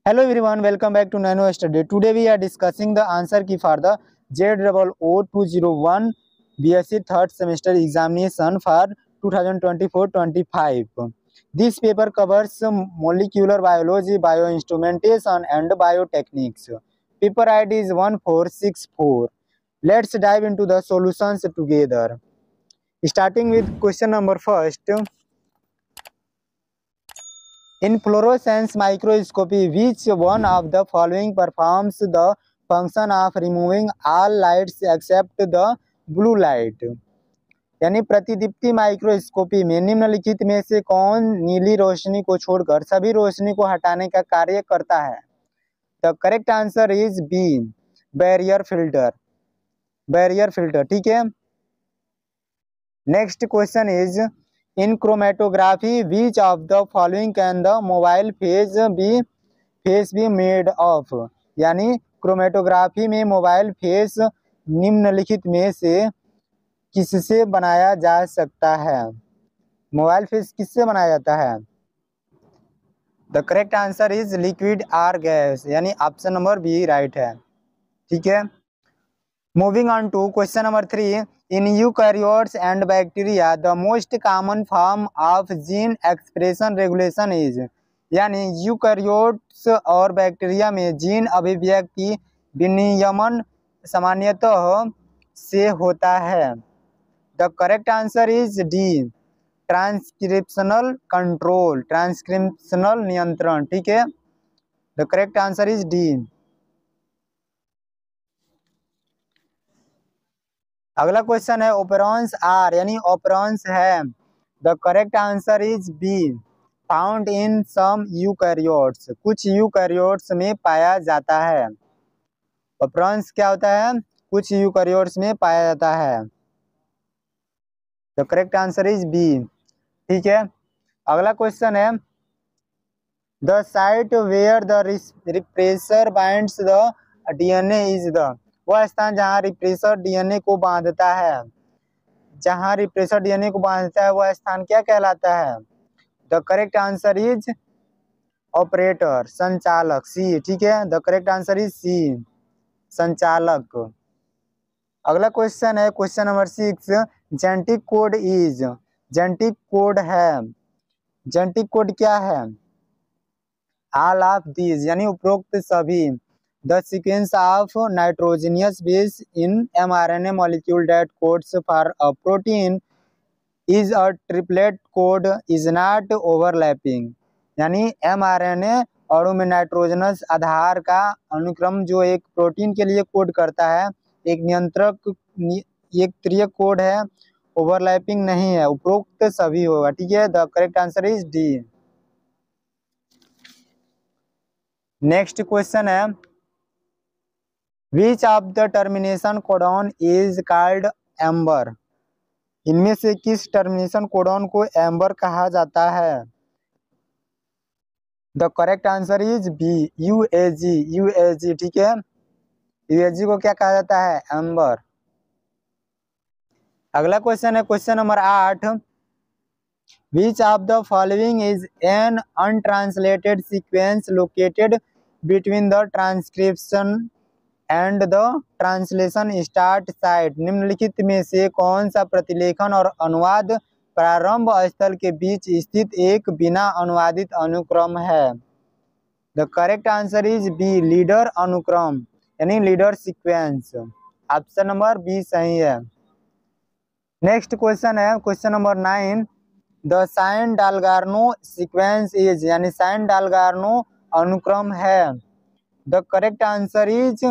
Hello everyone, welcome back to Nano Study. Today we are discussing the answer key for the JOO201 BSc third semester examination for 2024-25. This paper covers molecular biology, bioinstrumentation and biotechniques. Paper ID is 1464. Let's dive into the solutions together. Starting with question number first. In fluorescence microscopy, which one of the following performs the function of removing all lights except the blue light? यानी प्रतिदीप्ति microscopy में निम्नलिखित में से कौन नीली रोशनी को छोड़कर सभी रोशनी को हटाने का कार्य करता है? The correct answer is B, barrier filter. Barrier filter, ठीक है। Next question is in chromatography which of the following can the mobile phase be made of? यानी क्रोमेटोग्राफी में मोबाइल फेस निम्नलिखित में से किससे बनाया जा सकता है? मोबाइल फेस किससे बनाया जाता है? The correct answer is liquid or gas, यानी ऑप्शन नंबर बी राइट है, ठीक है। Moving on to question number 3. In eukaryotes and bacteria, the most common form of gene expression regulation is? यानी eukaryotes और बैक्टीरिया में gene अभिव्यक्ति विनियमन सामान्यतः से होता है। The correct answer is D, transcriptional control, transcriptional नियंत्रण, ठीक है। The correct answer is D. अगला क्वेश्चन है ओपेरॉन्स आर, यानी ओपेरॉन्स है। The correct answer is B, found in some eukaryotes, कुछ यूकैरियोट्स में पाया जाता है। ओपेरॉन्स क्या होता है? कुछ यूकैरियोट्स में पाया जाता है। The correct answer is B, ठीक है। अगला क्वेश्चन है the site where the repressor binds the DNA is the? वह स्थान जहां रिप्रेसर डीएनए को बांधता है, जहां रिप्रेसर डीएनए को बांधता है वह स्थान क्या कहलाता है? The correct answer is operator, संचालक, सी, ठीक है। The correct answer is C, संचालक। अगला क्वेश्चन है question number 6. Genetic code is? Genetic code है, जेनेटिक कोड क्या है? ऑल ऑफ दीज, यानी उपरोक्त सभी। The sequence of nitrogenous base in mRNA molecule that codes for a protein is a triplet code is not overlapping, यानी mRNA अणु में nitrogenous आधार का अनुक्रम जो एक प्रोटीन के लिए कोड करता है, एक नियंत्रक एक त्रिक कोड है, ओवरलैपिंग नहीं है, उपरोक्त सभी होगा, ठीक है। The correct answer is D. Next question है which of the termination codon is called amber? इनमें से किस टर्मिनेशन कोडॉन को एम्बर कहा जाता है? The correct answer is B, UAG, UAG, ठीक है। यूएजी को क्या कहा जाता है? एम्बर। अगला क्वेश्चन है question number 8. Which of the following is an untranslated sequence located between the transcription and the translation start site? निम्नलिखित में से कौन सा प्रतिलेखन और अनुवाद प्रारंभ स्थल के बीच स्थित एक बिना अनुवादित अनुक्रम है? The correct answer is B, leader अनुक्रम, यानी leader sequence. Option number B सही है। नेक्स्ट क्वेश्चन है question number 9. The Shine Dalgarno sequence is? यानी साइन डालगार्नो अनुक्रम है। The correct answer is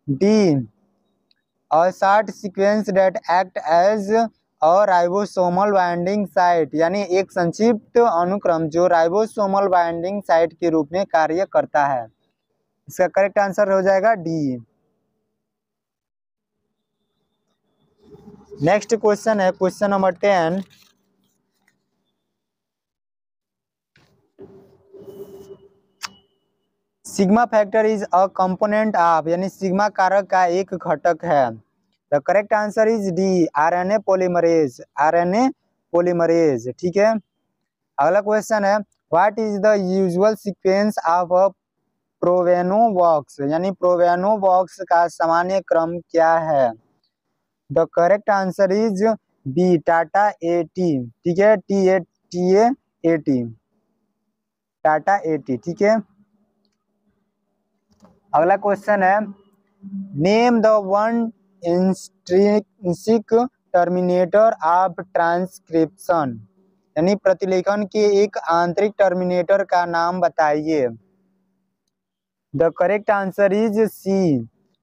D, a short sequence that act as a ribosomal binding site, यानी एक संक्षिप्त अनुक्रम जो राइबोसोमल बाइंडिंग साइट के रूप में कार्य करता है। इसका करेक्ट आंसर हो जाएगा डी। नेक्स्ट क्वेश्चन है question number 10. Sigma factor is a component of, यानी सिग्मा कारक का एक घटक है। The correct answer is D, RNA polymerase, RNA polymerase, ठीक है। अगला क्वेश्चन है what is the usual sequence of a pribnow box यानी प्रोवेनोवॉक्स का सामान्य क्रम क्या है? The correct answer is B TATA AT. ठीक है, TA80 टाटा 80। ठीक है, अगला क्वेश्चन है name the one intrinsic terminator of transcription यानी प्रतिलेखन के एक आंतरिक टर्मिनेटर का नाम बताइए। The correct answer is C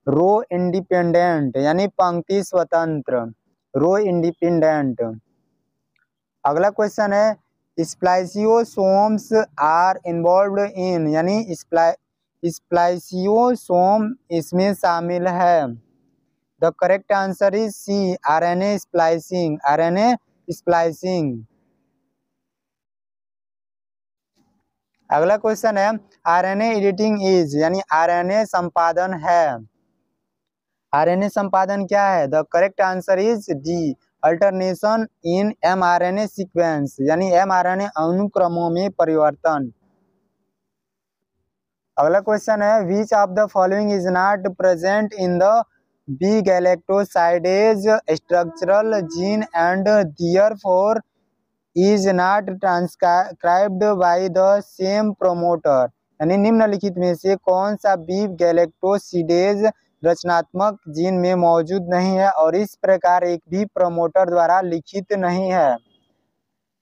rho independent यानी पंक्ति स्वतंत्र, रो इंडिपेंडेंट। अगला क्वेश्चन है स्प्लाइसियोसोम्स आर इन्वॉल्व्ड इन यानी स्प्लाइसियोसोम इसमें शामिल है। The correct answer is C RNA splicing, RNA splicing. अगला क्वेश्चन है RNA एडिटिंग इज यानी RNA संपादन है। RNA संपादन क्या है? The correct answer is D alternation in mRNA sequence यानी mRNA अनुक्रमों में परिवर्तन। अगला क्वेश्चन है which of the following is not present in the B galactosidase structural gene and therefore is not transcribed by the same promoter यानी निम्नलिखित में से कौन सा बी गैलेक्टोसिडेज रचनात्मक जीन में मौजूद नहीं है और इस प्रकार एक भी प्रमोटर द्वारा लिखित नहीं है?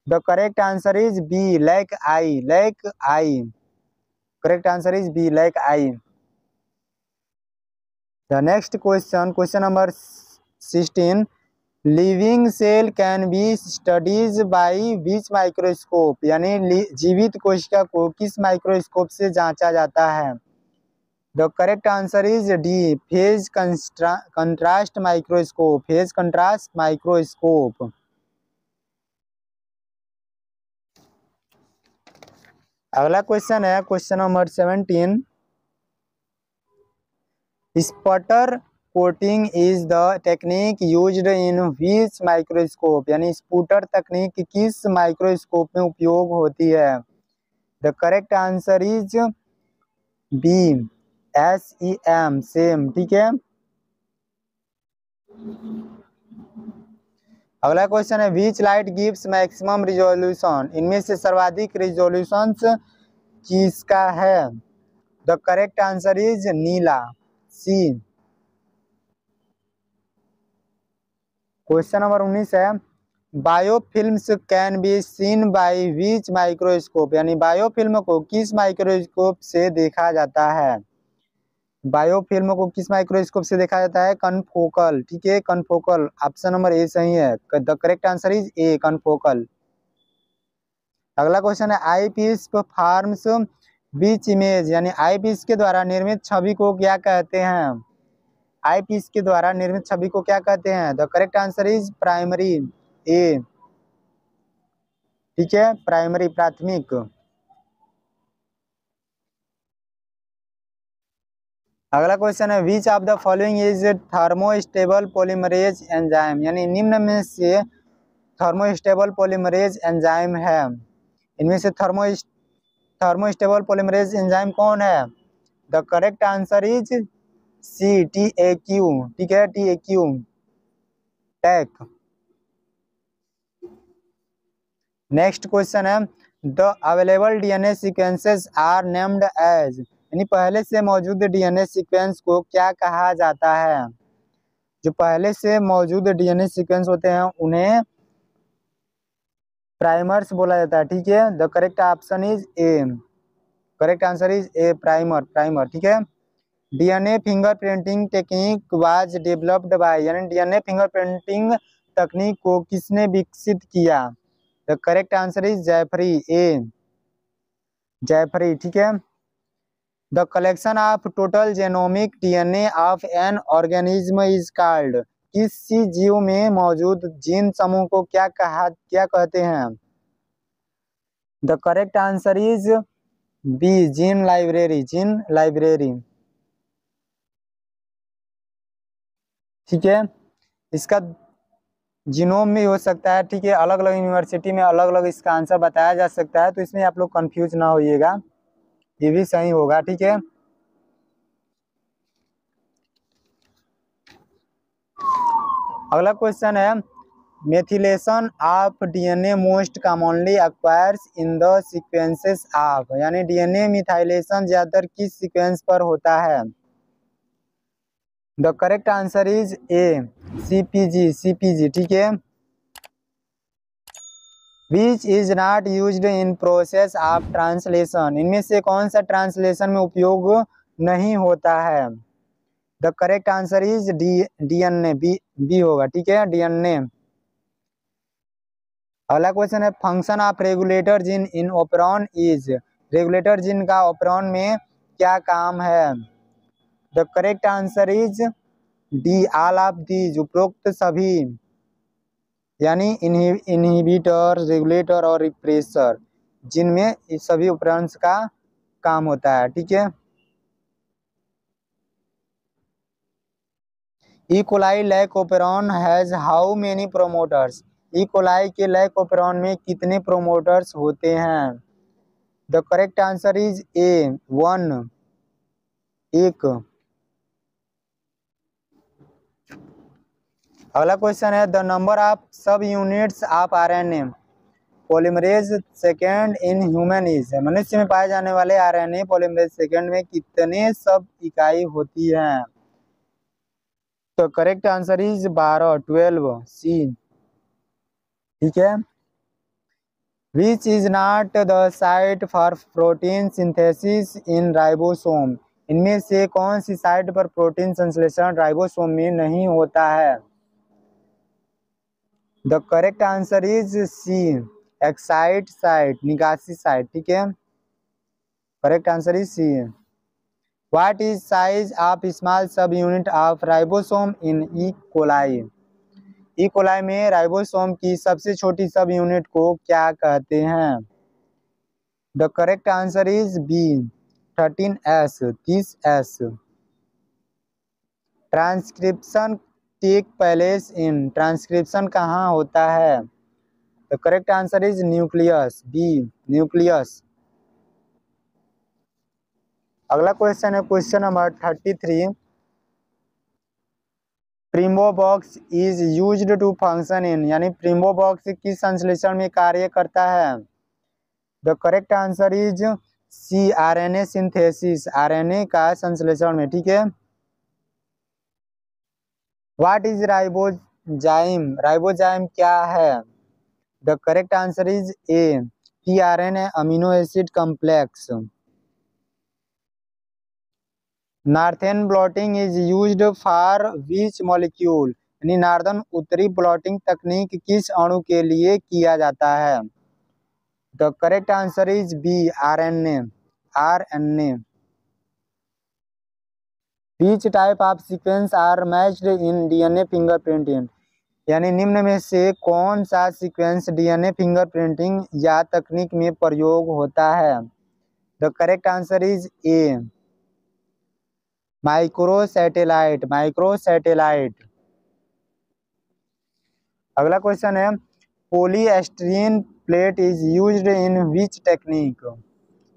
The correct answer is B lac I, lac I. Correct answer is B lac I. The next question, question number 16 living cell can be studies by which microscope यानी जीवित कोशिका को किस माइक्रोस्कोप से जांचा जाता है? The correct answer is D phase contrast microscope, phase contrast microscope. अगला क्वेश्चन है question number 17 sputter coating is the technique used in which microscope यानी स्पुटर तकनीक किस माइक्रोस्कोप में उपयोग होती है? The correct answer is B SEM, SEM. ठीक है, अगला क्वेश्चन है which light gives maximum resolution इनमें से सर्वाधिक रिजोल्यूशन किसका है? द करेक्ट आंसर इज नीला, सी। क्वेश्चन नंबर 19 है biofilms can be seen by which microscope यानी बायोफिल्म को किस माइक्रोस्कोप से देखा जाता है? बायोफिल्म को किस माइक्रोस्कोप से देखा जाता है? कनफोकल। ठीक है, कनफोकल, ऑप्शन नंबर ए सही है। The correct answer is A confocal. अगला क्वेश्चन है आई पीस फार्म्स विच इमेज यानी आई पीस के द्वारा निर्मित छवि को क्या कहते हैं? आई पीस के द्वारा निर्मित छवि को क्या कहते हैं? The correct answer is primary, A. ठीक है, प्राइमरी, प्राथमिक। अगला क्वेश्चन है which of the following is thermostable polymerase enzyme यानी निम्न में से थर्मोस्टेबल पॉलीमरेज एंजाइम है। इनमें से थर्मोस्टेबल पॉलीमरेज एंजाइम कौन है? The correct answer is C TAQ। ठीक है, TAQ, टैक। नेक्स्ट क्वेश्चन है the available DNA sequences are named as यानी पहले से मौजूद DNA सीक्वेंस को क्या कहा जाता है? जो पहले से मौजूद DNA सीक्वेंस होते हैं उन्हें प्राइमर्स बोला जाता है। ठीक है, the correct option is A, correct answer is A primer, primer. ठीक है, DNA fingerprinting technique was developed by यानी DNA फिंगरप्रिंटिंग तकनीक को किसने विकसित किया? The correct answer is Jeffrey, A Jeffrey. ठीक है, the collection of total genomic DNA of an organism is called किसी जीव में मौजूद जीन समूह को क्या कहते हैं? The correct answer is B gene library, gene library. ठीक है, इसका जीनोम भी हो सकता है। ठीक है, अलग अलग यूनिवर्सिटी में अलग अलग इसका आंसर बताया जा सकता है, तो इसमें आप लोग कंफ्यूज ना होइएगा, ये भी सही होगा। ठीक है, अगला क्वेश्चन है methylation of DNA most commonly acquires in the sequences of, यानी डीएनए मिथाइलेशन ज्यादातर किस सीक्वेंस पर होता है? The correct answer is A सीपीजी, ठीक है। Which is not used in process of translation, इनमें से कौन सा ट्रांसलेशन में उपयोग नहीं होता है? The correct answer is DNA, B होगा, ठीक है, डीएनए। अगला क्वेश्चन है function of regulator gene in operon is, regulator gene का ओपेरॉन में क्या काम है? The correct answer is D all of these, उपरोक्त सभी, यानी इनहिबिटर, रेगुलेटर और रिप्रेसर, जिनमें इस सभी ऑपरेंड्स का काम होता है, ठीक है। E coli lac operon has how many promoters, E coli के लैक ओपेरॉन में कितने प्रोमोटर्स होते हैं? द करेक्ट आंसर इज ए 1, एक। अगला क्वेश्चन है द नंबर ऑफ सब units of RNA polymerase second in human is, मनुष्य में पाए जाने वाले आरएनए पॉलीमरेज सेकेंड में कितने सब इकाई होती हैं? तो करेक्ट आंसर इज 12, 12, सी, ठीक है। Which is not the site for protein synthesis in ribosome, इनमें से कौन सी साइट पर प्रोटीन संश्लेषण राइबोसोम में नहीं होता है? The correct answer is C excite site, निकासी साइट, ठीक है, correct answer is C. What is size of small subunit of ribosome in E coli, E coli में राइबोसोम की सबसे छोटी सब यूनिट को क्या कहते हैं? The correct answer is B 13S, 30S। Transcription take place in, transcription कहाँ होता है? The correct answer is nucleus, B, nucleus. अगला क्वेश्चन है question number 33, Pribnow box is used to function in, यानी प्रिम्बो बॉक्स किस संश्लेषण में कार्य करता है? The correct answer is C RNA synthesis, RNA का संश्लेषण में, ठीक है। व्हाट इज राइबोजाइम, राइबोजाइम क्या है? The correct answer is A tRNA amino acid complex. Northern blotting is used for which molecule, यानी नार्दन उत्तरी ब्लॉटिंग तकनीक किस अणु के लिए किया जाता है? The correct answer is B RNA, RNA. Which type of sequence are matched in DNA fingerprinting, यानी निम्न में से कौन सा सीक्वेंस डीएनए फिंगरप्रिंटिंग या तकनीक में प्रयोग होता है? The correct answer is A microsatellite, microsatellite. अगला क्वेश्चन है polystyrene plate is used in which technique,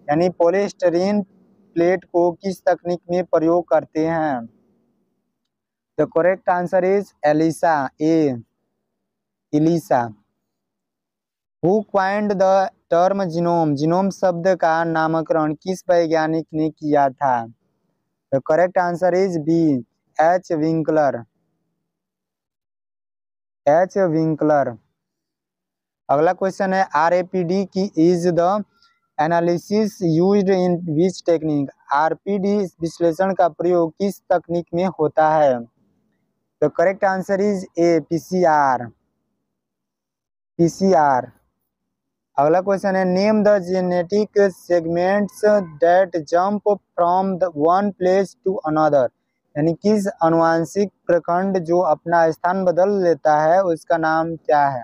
यानी पॉलीएस्टीरीन प्लेट को किस तकनीक में प्रयोग करते हैं? The correct answer is ELISA, A, ELISA. Who coined the term genome, genome शब्द का नामकरण किस वैज्ञानिक ने किया था? The correct answer is B H Winkler, H Winkler. अगला क्वेश्चन है RAPD key is the analysis used in which technique, RPD विश्लेषण का प्रयोग किस तकनीक में होता है? The correct answer is A PCR, PCR. अगला क्वेश्चन है name the genetic segments that jump from one place to another, यानी किस अनुवांशिक प्रखंड जो अपना स्थान बदल लेता है उसका नाम क्या है?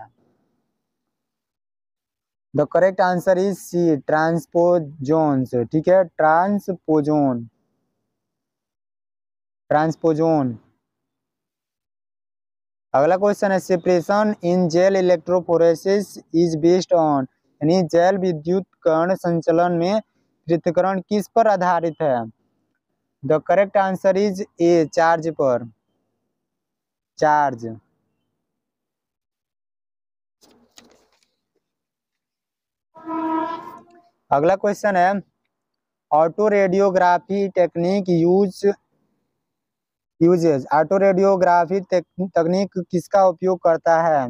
The correct answer is C transposons, ठीक है, ट्रांसपोजोन, ट्रांसपोजोन। अगला क्वेश्चन है separation in gel electrophoresis is based on, यानी जेल विद्युत कण संचलन में पृथक्करण किस पर आधारित है? The correct answer is A charge पर, चार्ज। अगला क्वेश्चन है autoradiography technique uses autoradiography तकनीक किसका उपयोग करता है?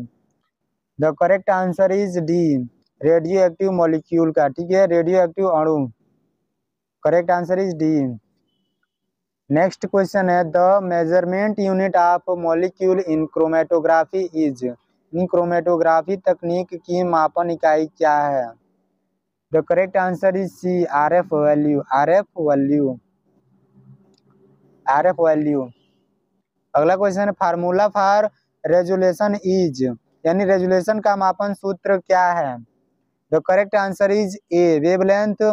The correct answer is D, radioactive molecule का। ठीक है, रेडियो एक्टिव अणु। Correct answer is D. Next question है the measurement unit of molecule in chromatography is, in chromatography तकनीक की मापन इकाई क्या है? The correct answer is C, Rf value. Rf value, Rf value. अगला क्वेश्चन है फार्मूला फॉर रेजुलेशन इज, यानी रेजुलेशन का मापन सूत्र क्या है? The correct answer is A, wavelength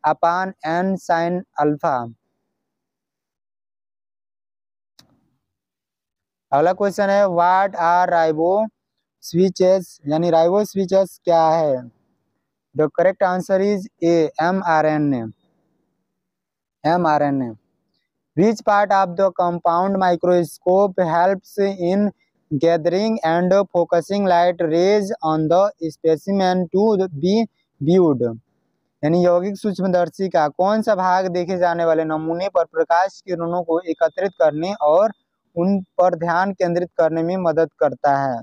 upon n sine alpha. अगला क्वेश्चन है व्हाट आर राइबो स्विचेस, यानी राइबो स्विचेस क्या है? The correct answer is A, mRNA। mRNA। Which part of the compound microscope helps in gathering and focusing light rays on the specimen to be viewed? यानी यौगिक सूक्ष्मदर्शी का कौन सा भाग देखे जाने वाले नमूने पर प्रकाश किरणों को एकत्रित करने और उन पर ध्यान केंद्रित करने में मदद करता है?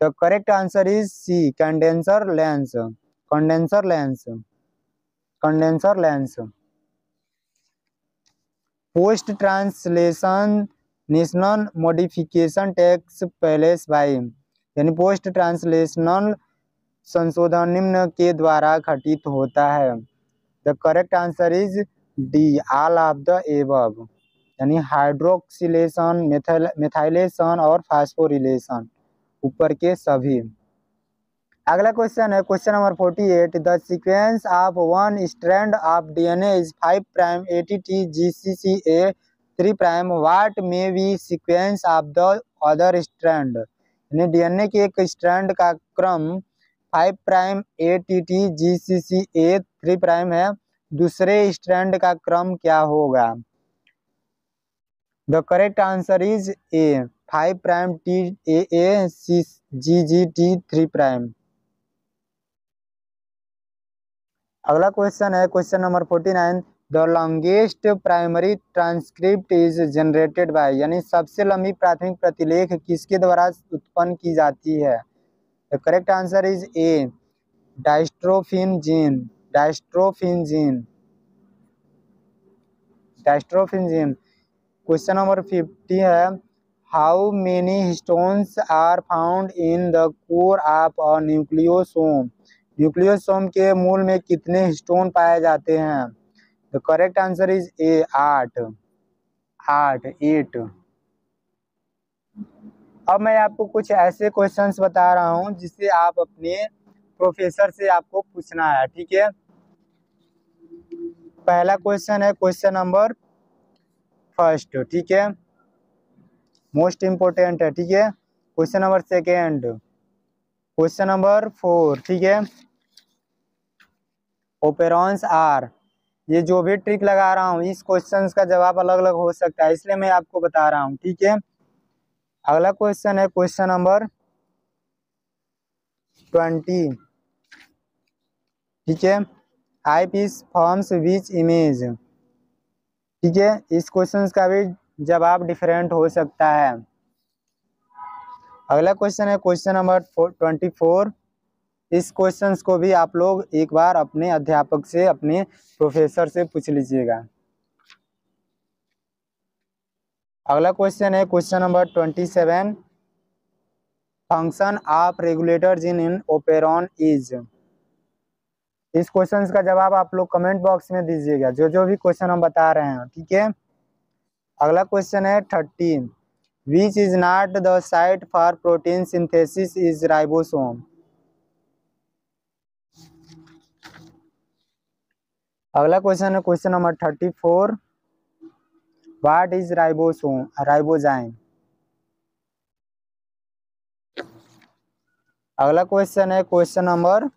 The correct answer is C, condenser lens. Condenser lens, condenser lens. Post translational modification takes place by, यानी पोस्ट ट्रांसलेशनल संशोधन निम्न के द्वारा घटित होता है। The correct answer is D, all of the above, यानी हाइड्रोक्सिलेशन, मेथाइलेशन और फास्फोरिलेशन, ऊपर के सभी। अगला क्वेश्चन है question number 48, the sequence of one strand of DNA is 5 prime ATT GCCA 3 prime, what may be sequence of the other strand, यानी DNA के एक स्ट्रैंड का क्रम 5 प्राइम ATT GCCA 3 प्राइम है, दूसरे स्ट्रैंड का क्रम क्या होगा? The correct answer is A, 5 prime TAA GGT 3 prime. अगला क्वेश्चन है question number 49, the longest primary transcript is generated by, यानी सबसे लंबी प्राथमिक प्रतिलेख किसके द्वारा उत्पन्न की जाती है? The correct answer is A, dystrophin gene. Dystrophin gene, dystrophin gene. Question number 50 है how many histones are found in the core of a nucleosome, nucleosome के मूल में कितने हिस्टोन पाए जाते हैं? The correct answer is A, 8। 8। अब मैं आपको कुछ ऐसे क्वेश्चंस बता रहा हूं जिसे आप अपने प्रोफेसर से आपको पूछना है। ठीक है, पहला क्वेश्चन है क्वेश्चन नंबर फर्स्ट। ठीक है, मोस्ट इंपोर्टेंट है। ठीक है, question number second, question number 4। ठीक है, ओपेरॉन्स आर, ये जो भी ट्रिक लगा रहा हूँ इस क्वेश्चंस का जवाब अलग अलग हो सकता है, इसलिए मैं आपको बता रहा हूँ। ठीक है, अगला क्वेश्चन है क्वेश्चन नंबर 20। ठीक है, आई पीस फॉर्म्स विच इमेज। ठीक है, इस क्वेश्चन का भी जवाब डिफरेंट हो सकता है। अगला क्वेश्चन है क्वेश्चन नंबर 24। इस क्वेश्चंस को भी आप लोग एक बार अपने अध्यापक से, अपने प्रोफेसर से पूछ लीजिएगा। अगला क्वेश्चन है question number 27, function of regulator in operon is. इस क्वेश्चन का जवाब आप लोग कमेंट बॉक्स में दीजिएगा, जो जो भी क्वेश्चन हम बता रहे हैं। ठीक है, अगला क्वेश्चन है 30, विच is not the site for protein synthesis is ribosome. अगला क्वेश्चन है question number 34, what is ribosome, ribozyme. अगला क्वेश्चन है क्वेश्चन नंबर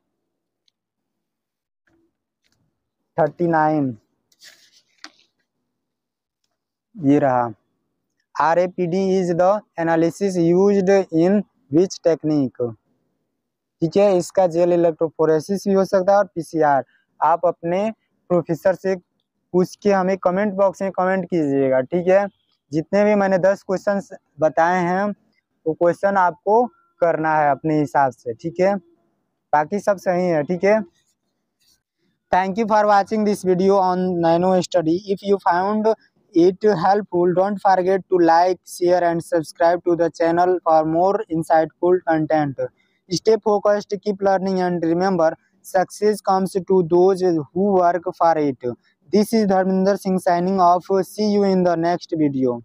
39, ये रहा, RAPD is the analysis used in which technique. ठीक है। इसका जेल इलेक्ट्रोफोरेसिस भी हो सकता है और पीसीआर। आप अपने प्रोफेसर से पूछ के हमें कमेंट बॉक्स में कमेंट कीजिएगा, ठीक है। जितने भी मैंने 10 क्वेश्चन बताए हैं वो क्वेश्चन आपको करना है अपने हिसाब से, ठीक है। बाकी सब सही है, ठीक है। Thank you for watching this video on Nano Study. If you found it helpful, don't forget to like, share and subscribe to the channel for more insightful content. Stay focused, keep learning and remember, success comes to those who work for it. This is Dharminder Singh signing off. See you in the next video.